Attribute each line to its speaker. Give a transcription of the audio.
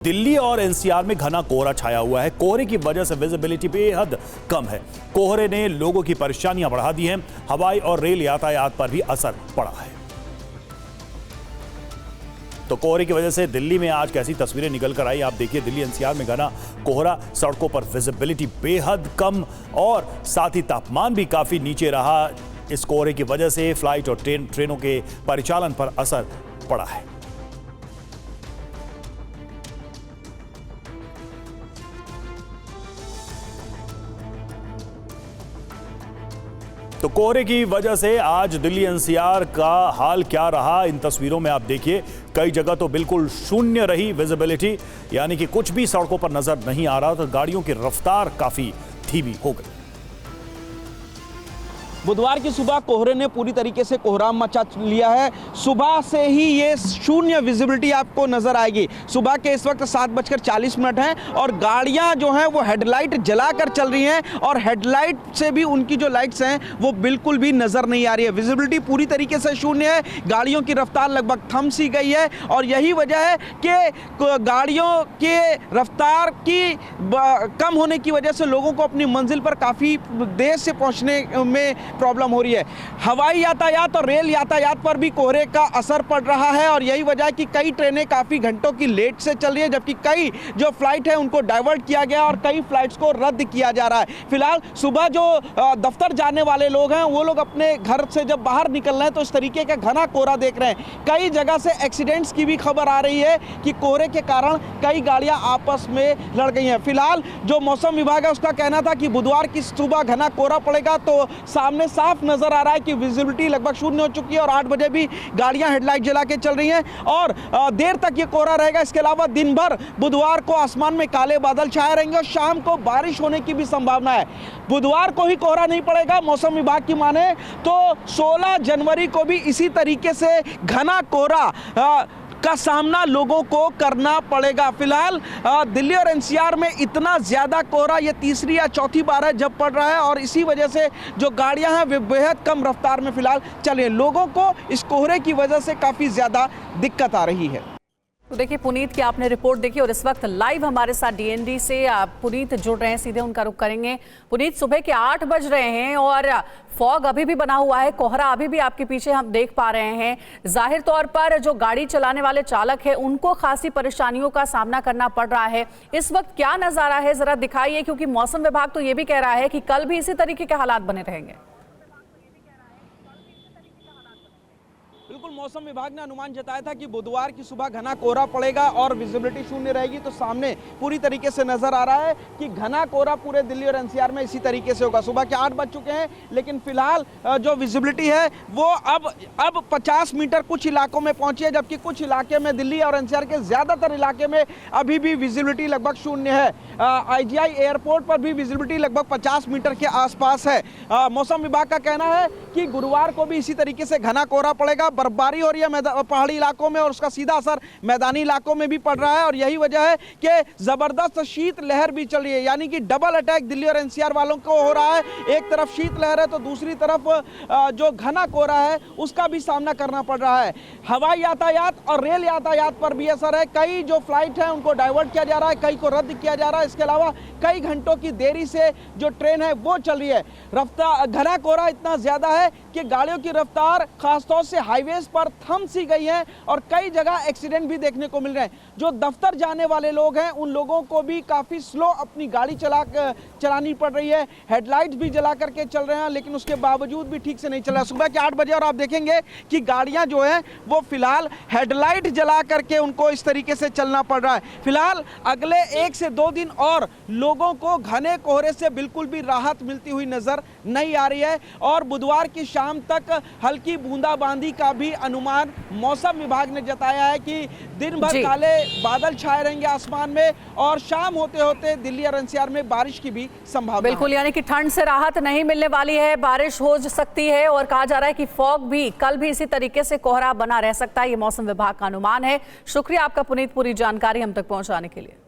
Speaker 1: दिल्ली और एनसीआर में घना कोहरा छाया हुआ है। कोहरे की वजह से विजिबिलिटी बेहद कम है। कोहरे ने लोगों की परेशानियां बढ़ा दी हैं। हवाई और रेल यातायात पर भी असर पड़ा है। तो कोहरे की वजह से दिल्ली में आज कैसी तस्वीरें निकल कर आई, आप देखिए। दिल्ली एनसीआर में घना कोहरा, सड़कों पर विजिबिलिटी बेहद कम और साथ ही तापमान भी काफी नीचे रहा। इस कोहरे की वजह से फ्लाइट और ट्रेनों के परिचालन पर असर पड़ा है। तो कोहरे की वजह से आज दिल्ली एनसीआर का हाल क्या रहा, इन तस्वीरों में आप देखिए। कई जगह तो बिल्कुल शून्य रही विजिबिलिटी, यानी कि कुछ भी सड़कों पर नजर नहीं आ रहा। तो गाड़ियों की रफ्तार काफी धीमी हो गई।
Speaker 2: बुधवार की सुबह कोहरे ने पूरी तरीके से कोहराम मचा लिया है। सुबह से ही ये शून्य विजिबिलिटी आपको नजर आएगी। सुबह के इस वक्त 7:40 हैं और गाड़ियां जो हैं वो हेडलाइट जलाकर चल रही हैं और हेडलाइट से भी उनकी जो लाइट्स हैं वो बिल्कुल भी नजर नहीं आ रही है। विजिबिलिटी पूरी तरीके से शून्य है। गाड़ियों की रफ्तार लगभग थम सी गई है और यही वजह है कि गाड़ियों के रफ्तार की कम होने की वजह से लोगों को अपनी मंजिल पर काफ़ी देर से पहुँचने में प्रॉब्लम हो रही है। हवाई यातायात और रेल यातायात पर भी कोहरे का असर पड़ रहा है और यही वजह है कि कई ट्रेनें काफ़ी घंटों की लेट से चल रही है, जबकि कई जो फ्लाइट है उनको डाइवर्ट किया गया और कई फ्लाइट्स को रद्द किया जा रहा है। फिलहाल सुबह जो दफ्तर जाने वाले लोग हैं वो लोग अपने घर से जब बाहर निकल रहे हैं तो इस तरीके का घना कोहरा देख रहे हैं। कई जगह से एक्सीडेंट्स की भी खबर आ रही है कि कोहरे के कारण कई गाड़ियां आपस में लड़ गई हैं। फिलहाल जो मौसम विभाग है उसका कहना था कि बुधवार की सुबह घना कोहरा पड़ेगा, तो सामने साफ नजर आ रहा है कि विजिबिलिटी लगभग शून्य हो चुकी है और 8 बजे भी गाड़ियां हेडलाइट जला के चल रही हैं और देर तक ये कोहरा रहेगा। इसके अलावा दिन भर बुधवार को आसमान में काले बादल छाए रहेंगे और शाम को बारिश होने की भी संभावना है। बुधवार को ही कोहरा नहीं पड़ेगा, मौसम विभाग की माने तो 16 जनवरी को भी इसी तरीके से घना कोहरा का सामना लोगों को करना पड़ेगा। फिलहाल दिल्ली और एनसीआर में इतना ज़्यादा कोहरा ये तीसरी या चौथी बार है जब पड़ रहा है और इसी वजह से जो गाड़ियां हैं वे बेहद कम रफ्तार में फिलहाल चल रही हैं। लोगों को इस कोहरे की वजह से काफ़ी ज़्यादा दिक्कत आ रही है।
Speaker 3: तो देखिए पुनीत की आपने रिपोर्ट देखी और इस वक्त लाइव हमारे साथ डीएनडी से पुनीत जुड़ रहे हैं, सीधे उनका रुख करेंगे। पुनीत, सुबह के 8 बज रहे हैं और फॉग अभी भी बना हुआ है, कोहरा अभी भी आपके पीछे हम देख पा रहे हैं। जाहिर तौर पर जो गाड़ी चलाने वाले चालक है उनको खासी परेशानियों का सामना करना पड़ रहा है। इस वक्त क्या नजारा है जरा दिखाइए, क्योंकि मौसम विभाग तो ये भी कह रहा है कि कल भी इसी तरीके के हालात बने रहेंगे।
Speaker 2: बिल्कुल, मौसम विभाग ने अनुमान जताया था कि बुधवार की सुबह घना कोहरा पड़ेगा और विजिबिलिटी शून्य रहेगी। तो सामने पूरी तरीके से नजर आ रहा है कि घना कोहरा पूरे दिल्ली और एनसीआर में इसी तरीके से होगा। सुबह के 8 बज चुके हैं लेकिन फिलहाल जो विजिबिलिटी है वो अब 50 मीटर कुछ इलाकों में पहुंची है, जबकि कुछ इलाके में दिल्ली और एनसीआर के ज्यादातर इलाके में अभी भी विजिबिलिटी लगभग शून्य है। IGI एयरपोर्ट पर भी विजिबिलिटी लगभग 50 मीटर के आसपास है। मौसम विभाग का कहना है कि गुरुवार को भी इसी तरीके से घना कोहरा पड़ेगा। बर्फबारी हो रही है पहाड़ी इलाकों में और उसका सीधा असर मैदानी इलाकों में भी पड़ रहा है और यही वजह है कि जबरदस्त शीत लहर भी चल रही है, यानी कि डबल अटैक दिल्ली और एनसीआर वालों को हो रहा है। एक तरफ शीत लहर है तो दूसरी तरफ जो घना कोहरा है उसका भी सामना करना पड़ रहा है। हवाई यातायात और रेल यातायात पर भी असर है। कई जो फ्लाइट है उनको डाइवर्ट किया जा रहा है, कई को रद्द किया जा रहा है। इसके अलावा कई घंटों की देरी से जो ट्रेन है वो चल रही है। रफ्तार घना कोहरा इतना ज्यादा है कि गाड़ियों की रफ्तार खासतौर से हाईवेज पर थम सी गई है और कई जगह एक्सीडेंट भी देखने को मिल रहे हैं। जो दफ्तर जाने वाले लोग हैं उन लोगों को भी काफी स्लो अपनी गाड़ी चलानी पड़ रही है। हेडलाइट भी जला करके चल रहे हैं लेकिन उसके बावजूद भी ठीक से नहीं चल रहा। सुबह के 8 बजे और आप देखेंगे कि गाड़ियां जो है वो फिलहाल हेडलाइट जला करके उनको इस तरीके से चलना पड़ रहा है। फिलहाल अगले 1 से 2 दिन और लोगों को घने कोहरे से बिल्कुल भी राहत मिलती हुई नजर नहीं आ रही है और बुधवार की शाम तक हल्की बूंदाबांदी का भी अनुमान मौसम विभाग ने जताया है कि दिन भर काले बादल छाए रहेंगे आसमान में और शाम होते होते दिल्ली और एनसीआर में बारिश की भी संभावना।
Speaker 3: बिल्कुल, यानी कि ठंड से राहत नहीं मिलने वाली है, बारिश हो सकती है और कहा जा रहा है कि फॉग भी कल भी इसी तरीके से कोहरा बना रह सकता है। ये मौसम विभाग का अनुमान है। शुक्रिया आपका पुनीत, पूरी जानकारी हम तक पहुंचाने के लिए।